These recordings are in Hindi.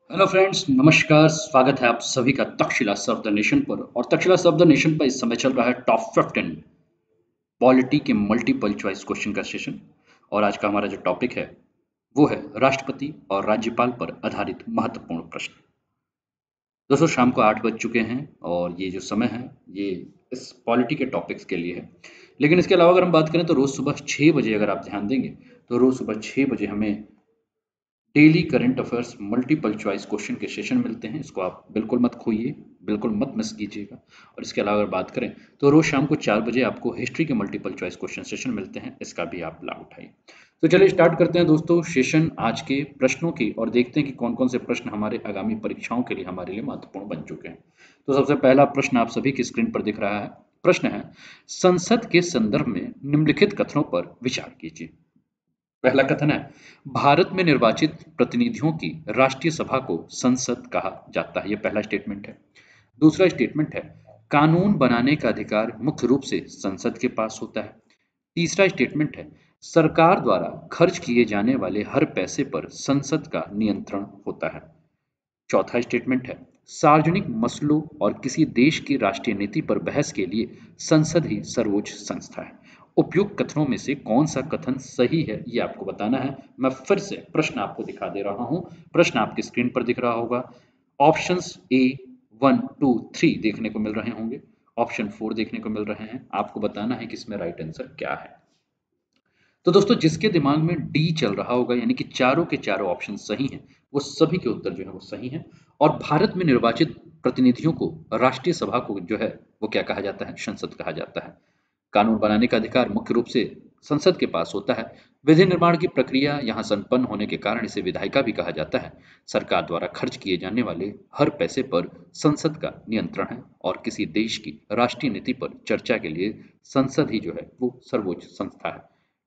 हेलो फ्रेंड्स, नमस्कार। स्वागत है आप सभी का तक्षशिला सर्व द नेशन पर। और तक्षशिला सर्व द नेशन पर इस समय चल रहा है टॉप 15 पॉलिटी के मल्टीपल चॉइस क्वेश्चन का सेशन। और आज का हमारा जो टॉपिक है वो है राष्ट्रपति और राज्यपाल पर आधारित महत्वपूर्ण प्रश्न। दोस्तों, शाम को 8 बज चुके हैं और ये जो समय है ये इस पॉलिटी के टॉपिक्स के लिए है। लेकिन इसके अलावा अगर हम बात करें तो रोज सुबह 6 बजे अगर आप ध्यान देंगे तो रोज सुबह 6 बजे हमें daily current affairs multiple choice question के सेशन मिलते हैं। इसको आप बिल्कुल मत खोइए, बिल्कुल मत मिस कीजिएगा। और इसके अलावा अगर बात करें तो रोज शाम को 4 बजे आपको हिस्ट्री के मल्टीपल चॉइस क्वेश्चन सेशन मिलते हैं। इसका भी आप लाभ उठाइए। तो चलिए स्टार्ट करते हैं दोस्तों सेशन आज के प्रश्नों की, और देखते हैं कि कौन कौन से प्रश्न हमारे आगामी परीक्षाओं के लिए हमारे लिए महत्वपूर्ण बन चुके हैं। तो सबसे पहला प्रश्न आप सभी की स्क्रीन पर दिख रहा है। प्रश्न है, संसद के संदर्भ में निम्नलिखित कथनों पर विचार कीजिए। पहला कथन है, भारत में निर्वाचित प्रतिनिधियों की राष्ट्रीय सभा को संसद कहा जाता है। यह पहला स्टेटमेंट है। दूसरा स्टेटमेंट है, कानून बनाने का अधिकार मुख्य रूप से संसद के पास होता है। तीसरा स्टेटमेंट है, सरकार द्वारा खर्च किए जाने वाले हर पैसे पर संसद का नियंत्रण होता है। चौथा स्टेटमेंट है, सार्वजनिक मसलों और किसी देश की राष्ट्रीय नीति पर बहस के लिए संसद ही सर्वोच्च संस्था है। उपयुक्त कथनों में से कौन सा कथन सही है ये आपको बताना है। मैं फिर से प्रश्न आपको दिखा दे रहा हूं। प्रश्न आपकी स्क्रीन पर दिख रहा होगा। ऑप्शंस ए 1, 2, 3 देखने को मिल रहे होंगे। ऑप्शन 4 देखने को मिल रहे हैं। आपको बताना है कि इसमें राइट आंसर क्या है। तो दोस्तों, जिसके दिमाग में डी चल रहा होगा यानी कि चारों के चारों ऑप्शन सही हैं, वो सभी के उत्तर जो है वो सही हैं। और भारत में निर्वाचित प्रतिनिधियों को राष्ट्रीय सभा को जो है वो क्या कहा जाता है? संसद कहा जाता है। कानून बनाने का अधिकार मुख्य रूप से संसद के पास होता है। विधि निर्माण की प्रक्रिया यहाँ संपन्न होने के कारण इसे विधायिका भी कहा जाता है। सरकार द्वारा खर्च किए जाने वाले हर पैसे पर संसद का नियंत्रण है। और किसी देश की राष्ट्रीय नीति पर चर्चा के लिए संसद ही जो है वो सर्वोच्च संस्था है।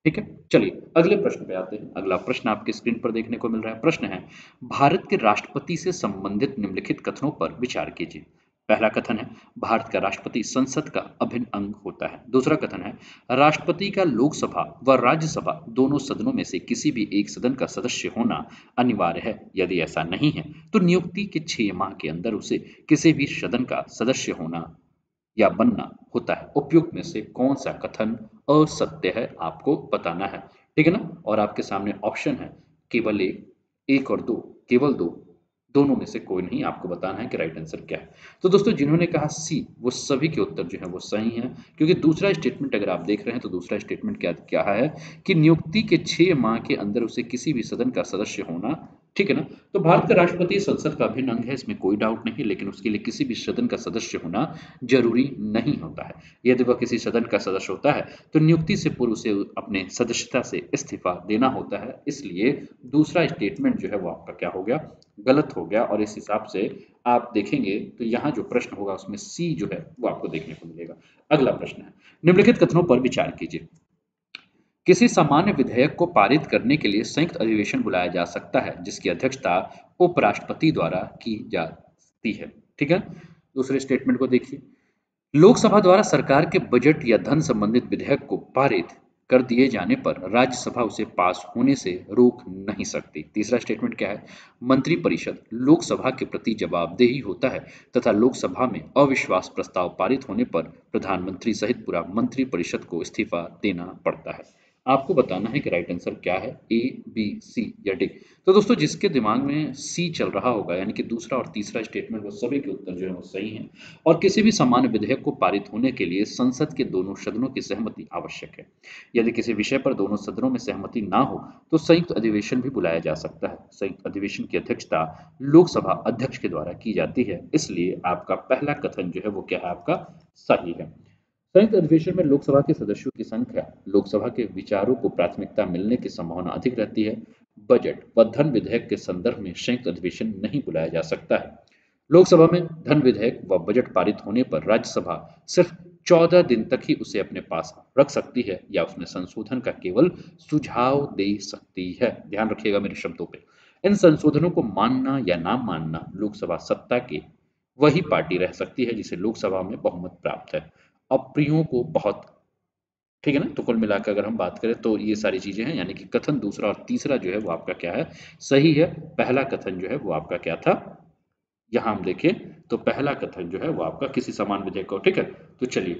ठीक है, चलिए अगले प्रश्न पे आते हैं। अगला प्रश्न आपकी स्क्रीन पर देखने को मिल रहा है। प्रश्न है, भारत के राष्ट्रपति से संबंधित निम्नलिखित कथनों पर विचार कीजिए। पहला कथन है, भारत का राष्ट्रपति संसद का अभिन्न अंग होता है। दूसरा कथन है, राष्ट्रपति का लोकसभा व राज्यसभा दोनों सदनों में से किसी भी एक सदन का सदस्य होना अनिवार्य है। यदि ऐसा नहीं है तो नियुक्ति के 6 माह के अंदर उसे किसी भी सदन का सदस्य होना या बनना होता है। उपयुक्त में से कौन सा कथन असत्य है आपको बताना है। ठीक है ना? और आपके सामने ऑप्शन है, केवल एक और दो, केवल दो, दोनों में से कोई नहीं। आपको बताना है कि राइट आंसर क्या है। तो दोस्तों, जिन्होंने कहा सी वो सभी के उत्तर जो है वो सही हैं, क्योंकि दूसरा स्टेटमेंट अगर आप देख रहे हैं तो दूसरा स्टेटमेंट क्या क्या है कि नियुक्ति के 6 माह के अंदर उसे किसी भी सदन का सदस्य होना। ठीक है ना? तो भारत का राष्ट्रपति संसद का अभिन्न अंग है, इसमें कोई डाउट नहीं, लेकिन उसके लिए किसी भी सदन का सदस्य होना जरूरी नहीं होता है। यदि वह किसी सदन का सदस्य होता है तो नियुक्ति से पूर्व उसे अपने सदस्यता से इस्तीफा देना होता है। इसलिए दूसरा स्टेटमेंट जो है वो आपका क्या हो गया? गलत हो गया। और इस हिसाब से आप देखेंगे तो यहाँ जो प्रश्न होगा उसमें सी जो है वो आपको देखने को मिलेगा। अगला प्रश्न है, निम्नलिखित कथनों पर विचार कीजिए। किसी सामान्य विधेयक को पारित करने के लिए संयुक्त अधिवेशन बुलाया जा सकता है जिसकी अध्यक्षता उपराष्ट्रपति द्वारा की जाती है। ठीक है, दूसरे स्टेटमेंट को देखिए। लोकसभा द्वारा सरकार के बजट या धन संबंधित विधेयक को पारित कर दिए जाने पर राज्यसभा उसे पास होने से रोक नहीं सकती। तीसरा स्टेटमेंट क्या है? मंत्रिपरिषद लोकसभा के प्रति जवाबदेही होता है तथा लोकसभा में अविश्वास प्रस्ताव पारित होने पर प्रधानमंत्री सहित पूरा मंत्रिपरिषद को इस्तीफा देना पड़ता है। आपको बताना है कि राइट आंसर क्या है, ए, बी, सी या डी। तो दोस्तों, जिसके दिमाग में सी चल रहा होगा यानी कि दूसरा और तीसरा स्टेटमेंट, वो सभी के उत्तर जो है वो सही हैं। और किसी भी सामान्य विधेयक को पारित होने के लिए संसद के दोनों सदनों की सहमति आवश्यक है। यदि किसी विषय पर दोनों सदनों में सहमति ना हो तो संयुक्त अधिवेशन भी बुलाया जा सकता है। संयुक्त अधिवेशन की अध्यक्षता लोकसभा अध्यक्ष के द्वारा की जाती है। इसलिए आपका पहला कथन जो है वो क्या है? आपका सही है। संयुक्त अधिवेशन में लोकसभा के सदस्यों की संख्या लोकसभा के विचारों को प्राथमिकता मिलने की संभावना अधिक रहती है। बजट व धन विधेयक के संदर्भ में संयुक्त अधिवेशन नहीं बुलाया जा सकता है। लोकसभा में धन विधेयक व बजट पारित होने पर राज्यसभा सिर्फ 14 दिन तक ही उसे अपने पास रख सकती है या उसमें संशोधन का केवल सुझाव दे सकती है। ध्यान रखिएगा मेरे शब्दों पे। इन संशोधनों को मानना या ना मानना लोकसभा सत्ता के वही पार्टी रह सकती है जिसे लोकसभा में बहुमत प्राप्त है। अप्रियों को बहुत ठीक है ना। तो कुल मिलाकर अगर हम बात करें तो ये सारी चीजें हैं, यानी कि कथन दूसरा और तीसरा जो है वो आपका क्या है, सही है। पहला कथन जो है वो आपका क्या था, यहाँ हम देखें तो पहला कथन जो है वो आपका किसी समान विधेयक को, ठीक है। तो चलिए,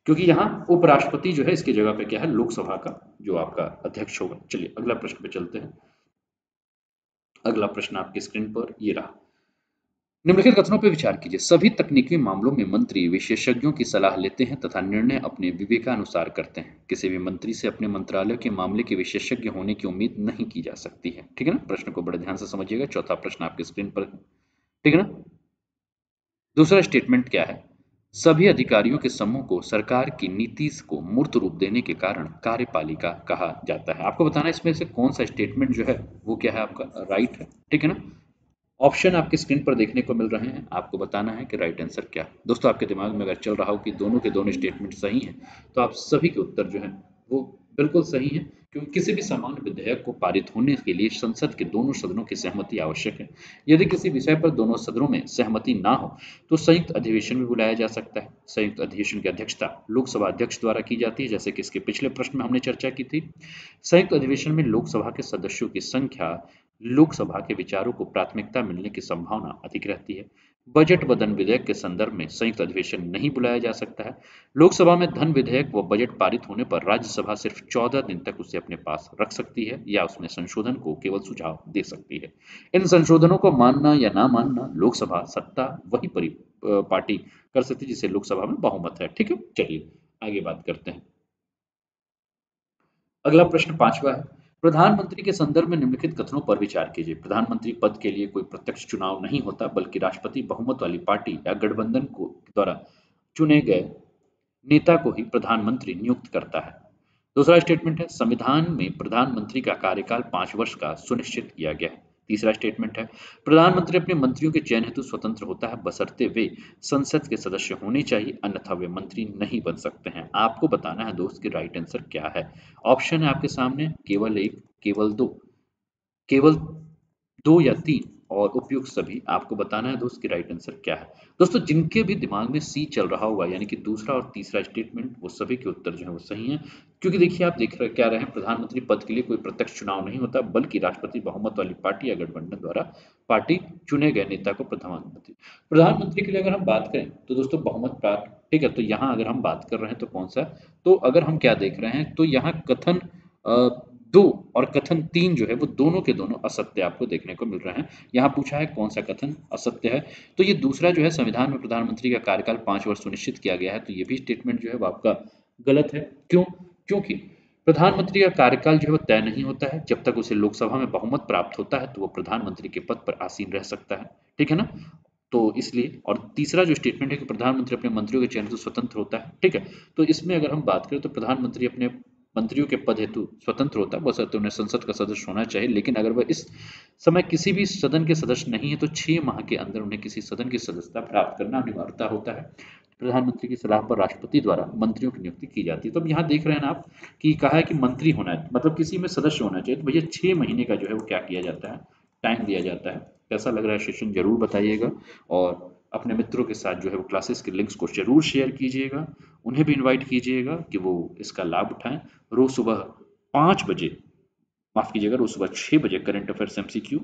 क्योंकि यहाँ उपराष्ट्रपति जो है इसकी जगह पे क्या है, लोकसभा का जो आपका अध्यक्ष होगा। चलिए अगला प्रश्न पे चलते हैं। अगला प्रश्न आपकी स्क्रीन पर ये रहा। निम्नलिखित कथनों पर विचार कीजिए। सभी तकनीकी मामलों में मंत्री विशेषज्ञों की सलाह लेते हैं तथा निर्णय अपने विवेकानुसार करते हैं। किसी भी मंत्री से अपने मंत्रालय के मामले के विशेषज्ञ होने की उम्मीद नहीं की जा सकती है। ठीक है ना। प्रश्न को बड़े ध्यान से समझिएगा। चौथा प्रश्न आपकी स्क्रीन पर, ठीक है ना। दूसरा स्टेटमेंट क्या है, सभी अधिकारियों के समूह को सरकार की नीति को मूर्त रूप देने के कारण कार्यपालिका कहा जाता है। आपको बताना है इसमें से कौन सा स्टेटमेंट जो है वो क्या है, आपका राइट है। ठीक है ना। ऑप्शन आपके स्क्रीन पर देखने को मिल रहे हैं, आपको बताना है कि राइट आंसर क्या है। दोस्तों आपके दिमाग में अगर चल रहा हो कि दोनों के दोनों स्टेटमेंट सही हैं, तो आप सभी के उत्तर जो हैं वो बिल्कुल सही है, क्योंकि किसी भी समान विधेयक को पारित होने के लिए संसद के दोनों सदनों की सहमति आवश्यक है। यदि किसी विषय पर दोनों सदनों में सहमति ना हो तो संयुक्त अधिवेशन भी बुलाया जा सकता है। संयुक्त अधिवेशन की अध्यक्षता लोकसभा अध्यक्ष द्वारा की जाती है, जैसे कि इसके पिछले प्रश्न में हमने चर्चा की थी। संयुक्त अधिवेशन में लोकसभा के सदस्यों की संख्या लोकसभा के विचारों को प्राथमिकता मिलने की संभावना अधिक रहती है। बजट वदन विधेयक के संदर्भ में संयुक्त अधिवेशन नहीं बुलाया जा सकता है। लोकसभा में धन विधेयक व बजट पारित होने पर राज्यसभा सिर्फ 14 दिन तक उसे अपने पास रख सकती है या उसमें संशोधन को केवल सुझाव दे सकती है। इन संशोधनों को मानना या ना मानना लोकसभा सत्ता वही पार्टी कर सकती है जिसे लोकसभा में बहुमत है। ठीक है। चलिए आगे बात करते हैं। अगला प्रश्न पांचवा है। प्रधानमंत्री के संदर्भ में निम्नलिखित कथनों पर विचार कीजिए। प्रधानमंत्री पद के लिए कोई प्रत्यक्ष चुनाव नहीं होता, बल्कि राष्ट्रपति बहुमत वाली पार्टी या गठबंधन को द्वारा चुने गए नेता को ही प्रधानमंत्री नियुक्त करता है। दूसरा स्टेटमेंट है, संविधान में प्रधानमंत्री का कार्यकाल 5 वर्ष का सुनिश्चित किया गया है। तीसरा स्टेटमेंट है, प्रधानमंत्री अपने मंत्रियों के चयन हेतु स्वतंत्र होता है, बशर्ते वे संसद के सदस्य होने चाहिए, अन्यथा वे मंत्री नहीं बन सकते हैं। आपको बताना है दोस्त कि राइट आंसर क्या है। ऑप्शन है आपके सामने, केवल एक, केवल दो, केवल दो या तीन, और उपयुक्त सभी। आपको बताना है दोस्त कि राइट आंसर क्या है। दोस्तों जिनके भी दिमाग में सी चल रहा होगा, यानी कि दूसरा और तीसरा स्टेटमेंट, वो सभी के उत्तर जो है वो सही हैं। क्योंकि देखिए आप देख रहे क्या रहे हैं, प्रधानमंत्री पद के लिए कोई प्रत्यक्ष चुनाव नहीं होता, बल्कि राष्ट्रपति बहुमत वाली पार्टी या गठबंधन द्वारा पार्टी चुने गए नेता को प्रधानमंत्री प्रधानमंत्री के लिए अगर हम बात करें तो दोस्तों बहुमत प्राप्त। ठीक है। तो यहाँ अगर हम बात कर रहे हैं तो कौन सा, तो अगर हम क्या देख रहे हैं तो यहाँ कथन दो और कथन तीन जो है वो दोनों के दोनों असत्य आपको देखने को मिल रहे हैं। यहाँ पूछा है कौन सा कथन असत्य है, तो ये दूसरा जो है, संविधान में प्रधानमंत्री का कार्यकाल 5 वर्ष सुनिश्चित किया गया है, तो ये भी स्टेटमेंट जो है वो आपका गलत है। क्यों? क्योंकि प्रधानमंत्री का कार्यकाल जो है वो तय नहीं होता है। जब तक उसे लोकसभा में बहुमत प्राप्त होता है तो वो प्रधानमंत्री के पद पर आसीन रह सकता है। ठीक है ना। तो इसलिए, और तीसरा जो स्टेटमेंट है कि प्रधानमंत्री अपने मंत्रियों के चयन से स्वतंत्र होता है। ठीक है। तो इसमें अगर हम बात करें तो प्रधानमंत्री अपने मंत्रियों के पद हेतु स्वतंत्र होता है, बशर्ते उन्हें संसद का सदस्य होना चाहिए। लेकिन अगर वह इस समय किसी भी सदन के सदस्य नहीं है तो 6 माह के अंदर उन्हें किसी सदन की सदस्यता प्राप्त करना अनिवार्यता होता है। प्रधानमंत्री की सलाह पर राष्ट्रपति द्वारा मंत्रियों की नियुक्ति की जाती है। तो अब यहाँ देख रहे हैं ना आप कि कहा है कि मंत्री होना है, मतलब किसी में सदस्य होना चाहिए, तो भैया 6 महीने का जो है वो क्या किया जाता है, टाइम दिया जाता है। कैसा लग रहा है सेशन जरूर बताइएगा, और अपने मित्रों के साथ जो है वो क्लासेस के लिंक्स को जरूर शेयर कीजिएगा। उन्हें भी इनवाइट कीजिएगा कि वो इसका लाभ उठाएं। रोज सुबह 5 बजे, माफ कीजिएगा, रोज सुबह 6 बजे करंट अफेयर्स एमसीक्यू,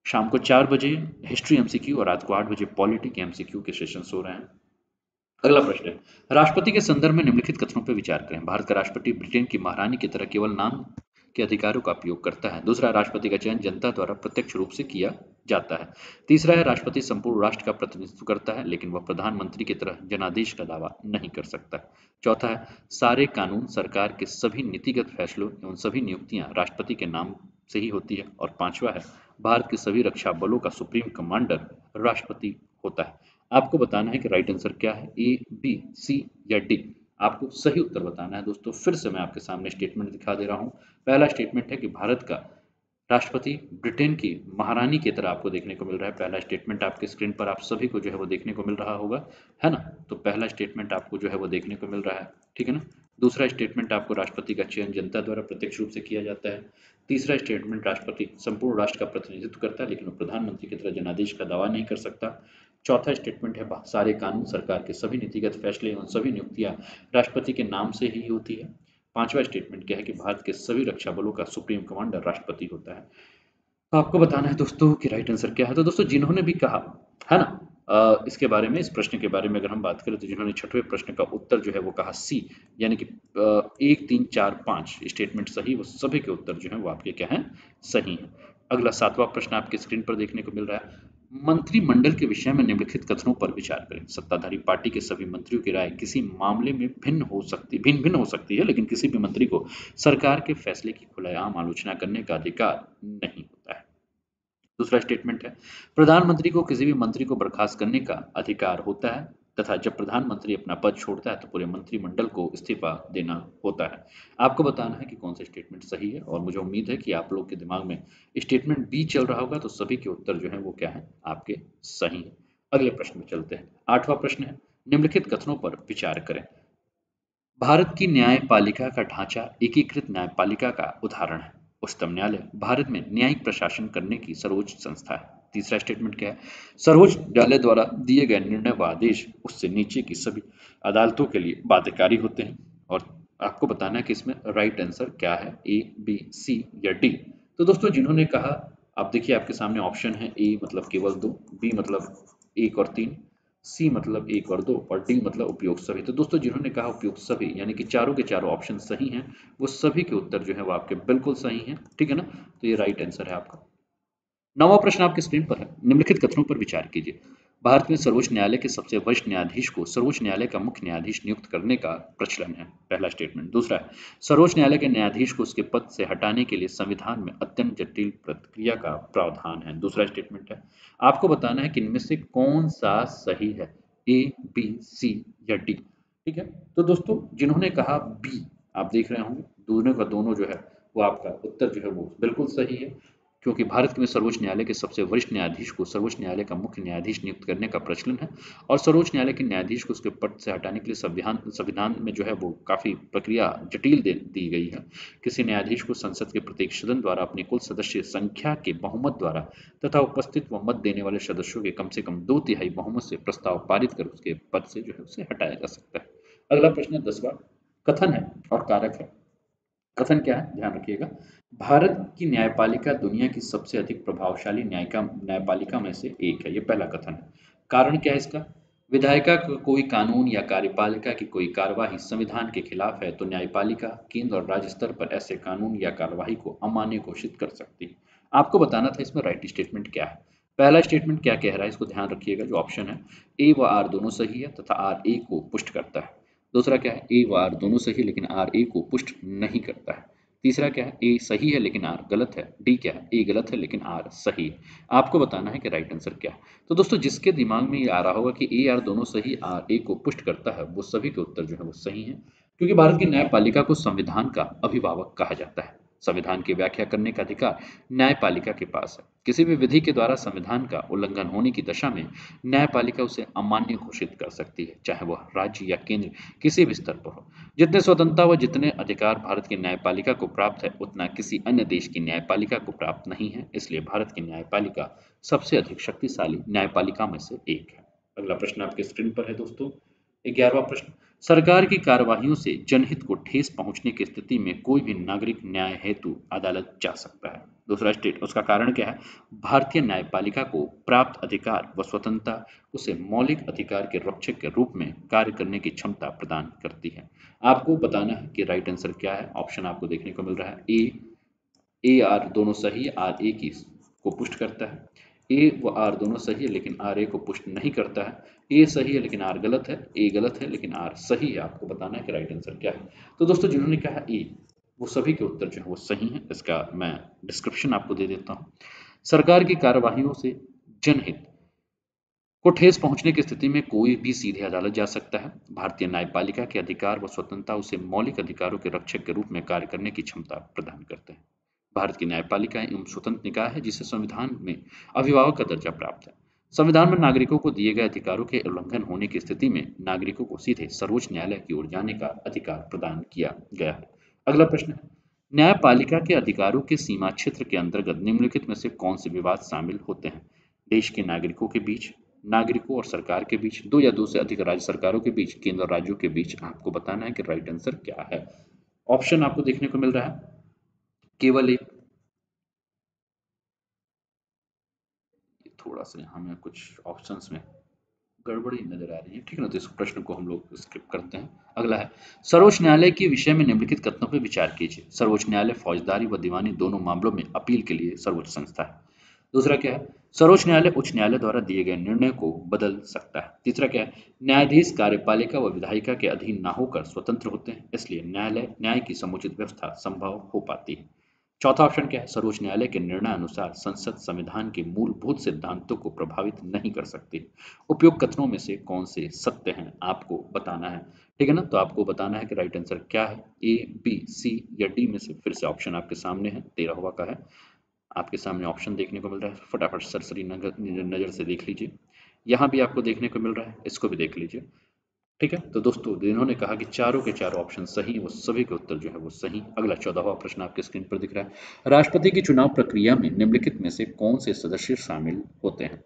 शाम को 4 बजे हिस्ट्री एमसीक्यू, और रात को 8 बजे पॉलिटी के एमसीक्यू के सेशन हो रहे हैं। अगला प्रश्न है, राष्ट्रपति के संदर्भ में निम्नलिखित कथनों पर विचार करें। भारत का राष्ट्रपति ब्रिटेन की महारानी की तरह केवल नाम के अधिकारों का उपयोग करता है। दूसरा, राष्ट्रपति का चयन जनता द्वारा प्रत्यक्ष रूप से किया जाता है। तीसरा है, राष्ट्रपति संपूर्ण राष्ट्र का प्रतिनिधित्व करता है, लेकिन वह प्रधानमंत्री की तरह जनादेश का दावा नहीं कर सकता। चौथा है, सारे कानून, सरकार के सभी नीतिगत फैसलों एवं सभी नियुक्तियां राष्ट्रपति के नाम से ही होती है। और पांचवा है, भारत के सभी रक्षा बलों का सुप्रीम कमांडर राष्ट्रपति होता है। आपको बताना है कि राइट आंसर क्या है, ए, बी, सी या डी। आपको सही उत्तर बताना है दोस्तों। फिर से मैं आपके सामने स्टेटमेंट दिखा दे रहा हूं। पहला स्टेटमेंट है कि भारत का राष्ट्रपति ब्रिटेन की महारानी की तरह आपको देखने को मिल रहा है। पहला स्टेटमेंट आपके स्क्रीन पर आप सभी को जो है वो देखने को मिल रहा होगा, है ना। तो पहला स्टेटमेंट आपको जो है वो देखने को मिल रहा है, ठीक है ना। दूसरा स्टेटमेंट, आपको राष्ट्रपति का चयन जनता द्वारा प्रत्यक्ष रूप से किया जाता है। तीसरा स्टेटमेंट, राष्ट्रपति संपूर्ण राष्ट्र का प्रतिनिधित्व करता है, लेकिन वो प्रधानमंत्री की तरह जनादेश का दावा नहीं कर सकता। चौथा स्टेटमेंट है सारे कानून, सरकार के सभी नीतिगत फैसले एवं सभी नियुक्तियां राष्ट्रपति के नाम से ही होती है। पांचवा स्टेटमेंट क्या है कि भारत के सभी रक्षा बलों का सुप्रीम कमांडर राष्ट्रपति होता है। तो आपको बताना है दोस्तों कि राइट आंसर क्या है। तो दोस्तों जिन्होंने भी कहा है ना, इसके बारे में, इस प्रश्न के बारे में अगर हम बात करें तो जिन्होंने छठवें प्रश्न का उत्तर जो है वो कहा सी, यानी कि 1 3 4 5 स्टेटमेंट सही, वो सभी के उत्तर जो है वो आपके क्या हैं, सही हैं। अगला सातवां प्रश्न आपके स्क्रीन पर देखने को मिल रहा है। मंत्रिमंडल के विषय में निम्नलिखित कथनों पर विचार करें। सत्ताधारी पार्टी के सभी मंत्रियों की राय किसी मामले में भिन्न भिन्न हो सकती है, लेकिन किसी भी मंत्री को सरकार के फैसले की खुलेआम आलोचना करने का अधिकार नहीं होता है। दूसरा स्टेटमेंट है, प्रधानमंत्री को किसी भी मंत्री को बर्खास्त करने का अधिकार होता है तथा जब प्रधानमंत्री अपना पद छोड़ता है तो पूरे मंत्रिमंडल को इस्तीफा देना होता है। आपको बताना है कि कौन सा स्टेटमेंट सही है, और मुझे उम्मीद है कि आप लोग के दिमाग में स्टेटमेंट बी चल रहा होगा, तो सभी के उत्तर जो है वो क्या है, आपके सही है। अगले प्रश्न में चलते हैं। आठवां प्रश्न है, निम्नलिखित कथनों पर विचार करें। भारत की न्यायपालिका का ढांचा एकीकृत न्यायपालिका का उदाहरण है। उच्चतम न्यायालय भारत में न्यायिक प्रशासन करने की सर्वोच्च संस्था है। तीसरा स्टेटमेंट क्या है, सर्वोच्च न्यायालय द्वारा दिए गए निर्णय व आदेश उससे नीचे की सभी अदालतों के लिए बाध्यकारी होते हैं। और आपको बताना है कि इसमें राइट आंसर क्या है, ए बी सी या डी। तो दोस्तों जिन्होंने कहा, आप देखिए आपके सामने ऑप्शन है, ए मतलब केवल दो, बी मतलब 1 और 3, सी मतलब 1 और 2, और डी मतलब उपयुक्त सभी। तो दोस्तों जिन्होंने कहा उपयुक्त सभी, यानी कि चारों के चारों ऑप्शन सही हैं, वो सभी के उत्तर जो है वो आपके बिल्कुल सही हैं, ठीक है ना। तो ये राइट आंसर है आपका। नौवां प्रश्न आपके स्क्रीन पर है, निम्नलिखित कथनों पर विचार कीजिए। भारत में सर्वोच्च न्यायालय के सबसे वरिष्ठ न्यायाधीश को सर्वोच्च न्यायालय का मुख्य न्यायाधीश नियुक्त करने का प्रचलन है, पहला स्टेटमेंट। दूसरा है, सर्वोच्च न्यायालय के न्यायाधीश को उसके पद से हटाने के लिए संविधान में अत्यंत जटिल प्रक्रिया का प्रावधान है, दूसरा स्टेटमेंट है। आपको बताना है कि इनमें से कौन सा सही है, ए बी सी या डी, ठीक है। तो दोस्तों जिन्होंने कहा बी, आप देख रहे होंगे दोनों का दोनों जो है वो आपका उत्तर जो है वो बिल्कुल सही है, क्योंकि भारत में सर्वोच्च न्यायालय के सबसे वरिष्ठ न्यायाधीश को सर्वोच्च न्यायालय का मुख्य न्यायाधीश नियुक्त करने का प्रचलन है, और सर्वोच्च न्यायालय के न्यायाधीश को उसके पद से हटाने के लिए संविधान संविधान में जो है वो काफी प्रक्रिया जटिल दी गई है। किसी न्यायाधीश को संसद के प्रत्येक सदन द्वारा अपनी कुल सदस्य संख्या के बहुमत द्वारा तथा उपस्थित व मत देने वाले सदस्यों के कम से कम 2/3 बहुमत से प्रस्ताव पारित कर उसके पद से जो है उसे हटाया जा सकता है। अगला प्रश्न 10वां कथन है और कारक है। कथन क्या है, ध्यान रखिएगा। भारत की न्यायपालिका दुनिया की सबसे अधिक प्रभावशाली न्यायपालिका में से एक है, ये पहला कथन है। कारण क्या है इसका, विधायिका का कोई कानून या कार्यपालिका की कोई कार्यवाही संविधान के खिलाफ है तो न्यायपालिका केंद्र और राज्य स्तर पर ऐसे कानून या कार्यवाही को अमान्य घोषित कर सकती है। आपको बताना था इसमें राइट स्टेटमेंट क्या है। पहला स्टेटमेंट क्या कह रहा है, इसको ध्यान रखिएगा, जो ऑप्शन है ए व आर दोनों सही है तथा आर ए को पुष्ट करता है। दूसरा क्या है, ए व आर दोनों सही है लेकिन आर ए को पुष्ट नहीं करता है। तीसरा क्या है, ए सही है लेकिन आर गलत है। डी क्या है, ए गलत है लेकिन आर सही है। आपको बताना है कि राइट आंसर क्या है। तो दोस्तों जिसके दिमाग में ये आ रहा होगा कि ए आर दोनों सही, आर ए को पुष्ट करता है, वो सभी के उत्तर जो है वो सही है, क्योंकि भारत की न्यायपालिका को संविधान का अभिभावक कहा जाता है। संविधान की व्याख्या करने का अधिकार न्यायपालिका के पास है। किसी भी विधि के द्वारा संविधान का उल्लंघन होने की दशा में न्यायपालिका उसे अमान्य घोषित कर सकती है, चाहे वह राज्य या केंद्र किसी भी स्तर पर हो। जितने स्वतंत्रता व जितने अधिकार भारत की न्यायपालिका को प्राप्त है, उतना किसी अन्य देश की न्यायपालिका को प्राप्त नहीं है। इसलिए भारत की न्यायपालिका सबसे अधिक शक्तिशाली न्यायपालिका में से एक है। अगला प्रश्न आपके स्क्रीन पर है दोस्तों, 11वां प्रश्न। सरकार की कार्यवाहियों से जनहित को ठेस पहुंचने की स्थिति में कोई भी नागरिक न्याय हेतु अदालत जा सकता है। दूसरा स्टेट, उसका कारण क्या है, भारतीय न्यायपालिका को प्राप्त अधिकार व स्वतंत्रता उसे मौलिक अधिकार के रक्षक के रूप में कार्य करने की क्षमता प्रदान करती है। आपको बताना है कि राइट आंसर क्या है। ऑप्शन आपको देखने को मिल रहा है, ए आर दोनों सही, आर ए की को पुष्ट करता है। ए व आर दोनों सही है लेकिन आर ए को पुष्ट नहीं करता है। ए सही है लेकिन आर गलत है, ए गलत है लेकिन आर सही है। आपको बताना है कि राइट आंसर क्या है। तो दोस्तों जिन्होंने कहा ए, वो सभी के उत्तर जो है वो सही है। इसका मैं डिस्क्रिप्शन आपको दे देता हूँ। सरकार की कार्यवाहियों से जनहित को ठेस पहुंचने की स्थिति में कोई भी सीधे अदालत जा सकता है। भारतीय न्यायपालिका के अधिकार व स्वतंत्रता उसे मौलिक अधिकारों के रक्षक के रूप में कार्य करने की क्षमता प्रदान करते हैं। भारत की न्यायपालिका एवं स्वतंत्र निकाय है जिसे संविधान में अभिभावक का दर्जा प्राप्त है। संविधान में नागरिकों को दिए गए अधिकारों के उल्लंघन होने की स्थिति में नागरिकों को सीधे सर्वोच्च न्यायालय की ओर जाने का अधिकार प्रदान किया गया है। अगला प्रश्न है, न्यायपालिका के अधिकारों के सीमा क्षेत्र के अंतर्गत निम्नलिखित में से कौन से विवाद शामिल होते हैं। देश के नागरिकों के बीच, नागरिकों और सरकार के बीच, दो या दो से अधिक राज्य सरकारों के बीच, केंद्र और राज्यों के बीच। आपको बताना है कि राइट आंसर क्या है। ऑप्शन आपको देखने को मिल रहा है केवल एक, थोड़ा सा यहाँ में कुछ ऑप्शंस में गड़बड़ी नजर आ रही है, ठीक है ना, तो इस प्रश्न को हम लोग स्किप करते हैं। अगला है, सर्वोच्च न्यायालय के विषय में निम्नलिखित कथनों पर विचार कीजिए। सर्वोच्च न्यायालय फौजदारी व दीवानी दोनों मामलों में अपील के लिए सर्वोच्च संस्था है। दूसरा क्या है, सर्वोच्च न्यायालय उच्च न्यायालय द्वारा दिए गए निर्णय को बदल सकता है। तीसरा क्या है, न्यायाधीश कार्यपालिका व विधायिका के अधीन न होकर स्वतंत्र होते हैं, इसलिए न्यायालय न्याय की समुचित व्यवस्था संभव हो पाती है। चौथा ऑप्शन क्या है, सर्वोच्च न्यायालय के निर्णय अनुसार संसद संविधान के मूलभूत सिद्धांतों को प्रभावित नहीं कर सकती। उपयुक्त कथनों में से कौन से सत्य हैं, आपको बताना है, ठीक है ना। तो आपको बताना है कि राइट आंसर क्या है, ए, बी, सी या डी में से। फिर से ऑप्शन आपके सामने है, 13वां का है, आपके सामने ऑप्शन देखने को मिल रहा है, फटाफट सरसरी नजर से देख लीजिए। यहाँ भी आपको देखने को मिल रहा है, इसको भी देख लीजिए, ठीक है। तो दोस्तों, जिन्होंने कहा कि चारों के चारों ऑप्शन सही हैं, वो सभी के उत्तर जो है वो सही। अगला 14वां प्रश्न आपके स्क्रीन पर दिख रहा है, राष्ट्रपति की चुनाव प्रक्रिया में निम्नलिखित में से कौन से सदस्य शामिल होते हैं।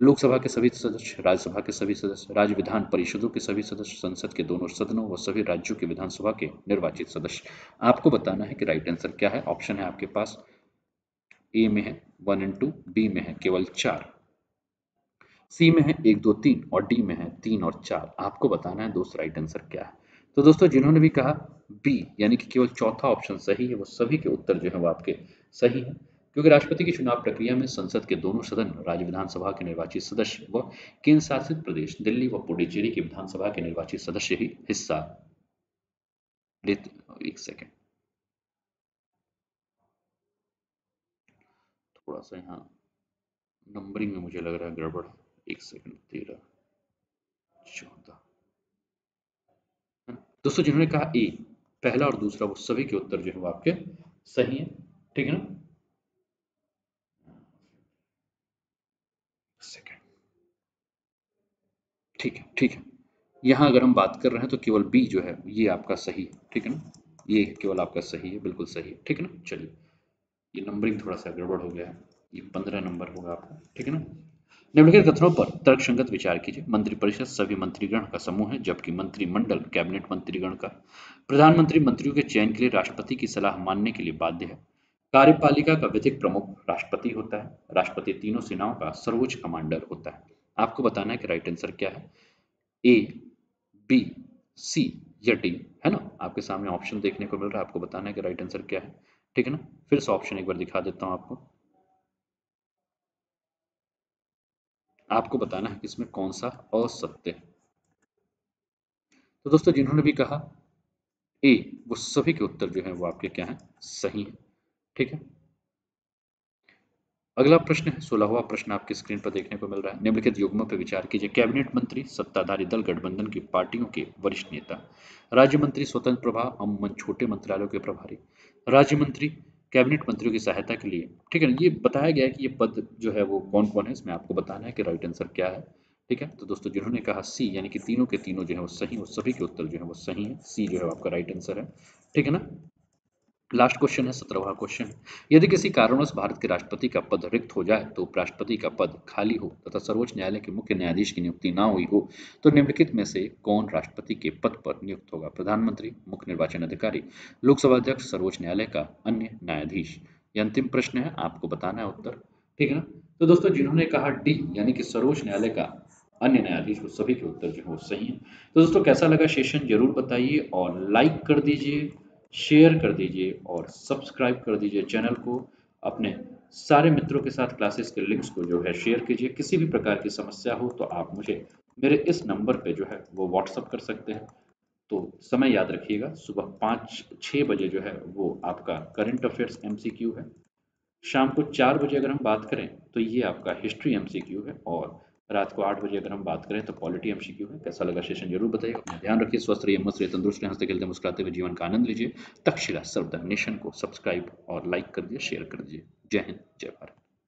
लोकसभा के सभी सदस्य, राज्यसभा के सभी सदस्य, राज्य विधान परिषदों के सभी सदस्य, संसद के दोनों सदनों व सभी राज्यों के विधानसभा के निर्वाचित सदस्य। आपको बताना है कि राइट आंसर क्या है। ऑप्शन है आपके पास, ए में है 1 और 2, बी में है केवल 4, सी में है 1, 2, 3 और डी में है 3 और 4। आपको बताना है दोस्त राइट आंसर क्या है। तो दोस्तों, जिन्होंने भी कहा बी यानी कि केवल चौथा ऑप्शन सही है, वो सभी के उत्तर जो है वो आपके सही है, क्योंकि राष्ट्रपति की चुनाव प्रक्रिया में संसद के दोनों सदन, राज्य विधानसभा के निर्वाचित सदस्य व केंद्र शासित प्रदेश दिल्ली व पुडुचेरी की विधानसभा के निर्वाचित सदस्य ही हिस्सा लेते। एक सेकेंड, थोड़ा सा यहाँ नंबरिंग में मुझे लग रहा है गड़बड़ है। एक सेकेंड, 13, 14, है ना? दोस्तों, जिन्होंने कहा ए, पहला और दूसरा, वो सभी के उत्तर जो है वो आपके सही है, ठीक है ना। सेकेंड, ठीक है, ठीक है। यहाँ अगर हम बात कर रहे हैं तो केवल बी जो है ये आपका सही है, ठीक है ना, ये केवल आपका सही है, बिल्कुल सही है, ठीक है ना। चलिए, ये नंबरिंग थोड़ा सा गड़बड़ हो गया है, ये 15 नंबर होगा आपका, ठीक है ना। निम्नलिखित कथनों पर तर्कसंगत विचार कीजिए। मंत्रिपरिषद सभी मंत्रीगण का समूह है, जबकि मंत्रिमंडल कैबिनेट मंत्रीगण का। प्रधानमंत्री मंत्रियों के चयन के लिए राष्ट्रपति की सलाह मानने के लिए बाध्य है। कार्यपालिका का विधिक प्रमुख राष्ट्रपति होता है। राष्ट्रपति तीनों सेनाओं का सर्वोच्च कमांडर होता है। आपको बताना है कि राइट आंसर क्या है, ए, बी, सी या डी, है ना। आपके सामने ऑप्शन देखने को मिल रहा है, आपको बताना है कि राइट आंसर क्या है, ठीक है ना। फिर से ऑप्शन एक बार दिखा देता हूं आपको, आपको बताना है कि इसमें कौन सा असत्य है। तो दोस्तों, जिन्होंने भी कहा ए, वो सभी के उत्तर जो है वो आपके क्या है, सही है, ठीक है। अगला प्रश्न है, 16वां प्रश्न आपकी स्क्रीन पर देखने को मिल रहा है, निम्नलिखित युग्मों पर विचार कीजिए। कैबिनेट मंत्री सत्ताधारी दल गठबंधन की पार्टियों के वरिष्ठ नेता, राज्य मंत्री स्वतंत्र प्रभार अमूमन छोटे मंत्रालयों के प्रभारी, राज्य मंत्री कैबिनेट मंत्रियों की सहायता के लिए, ठीक है। ये बताया गया है कि ये पद जो है वो कौन कौन है, इसमें आपको बताना है कि राइट आंसर क्या है, ठीक है। तो दोस्तों, जिन्होंने कहा सी यानी कि तीनों के तीनों जो है वो सही, वो सभी के उत्तर जो है वो सही है, सी जो है आपका राइट आंसर है, ठीक है ना। लास्ट क्वेश्चन है, 17वां क्वेश्चन, यदि किसी कारणवश भारत के राष्ट्रपति का पद रिक्त हो जाए, तो उपराष्ट्रपति का पद खाली हो तथा सर्वोच्च न्यायालय के मुख्य न्यायाधीश की नियुक्ति ना हुई हो, तो निम्नलिखित में से कौन राष्ट्रपति के पद पर नियुक्त होगा। प्रधानमंत्री, मुख्य निर्वाचन अधिकारी, लोकसभा अध्यक्ष, सर्वोच्च न्यायालय का अन्य न्यायाधीश। ये अंतिम प्रश्न है, आपको बताना है उत्तर, ठीक है ना। तो दोस्तों, जिन्होंने कहा डी यानी कि सर्वोच्च न्यायालय का अन्य न्यायाधीश, वो सभी के उत्तर जो है वो सही है। तो दोस्तों, कैसा लगा सेशन जरूर बताइए, और लाइक कर दीजिए, शेयर कर दीजिए और सब्सक्राइब कर दीजिए चैनल को। अपने सारे मित्रों के साथ क्लासेस के लिंक्स को जो है शेयर कीजिए। किसी भी प्रकार की समस्या हो तो आप मुझे मेरे इस नंबर पे जो है वो व्हाट्सअप कर सकते हैं। तो समय याद रखिएगा, सुबह 5-6 बजे जो है वो आपका करंट अफेयर्स एमसीक्यू है। शाम को 4 बजे अगर हम बात करें तो ये आपका हिस्ट्री एमसीक्यू है, और रात को 8 बजे अगर हम बात करें तो पॉलिटी एमसीक्यू है। कैसा लगा सेशन जरूर बताइए। अपना ध्यान रखिए, स्वस्थ रहिए, मस्त रहिए, तंदुरुस्त रहिए, हंसते खेलते मुस्कुराते हुए जीवन का आनंद लीजिए। तक्षशिला सर्व द नेशन को सब्सक्राइब और लाइक कर दीजिए, शेयर कर दीजिए। जय हिंद, जय भारत।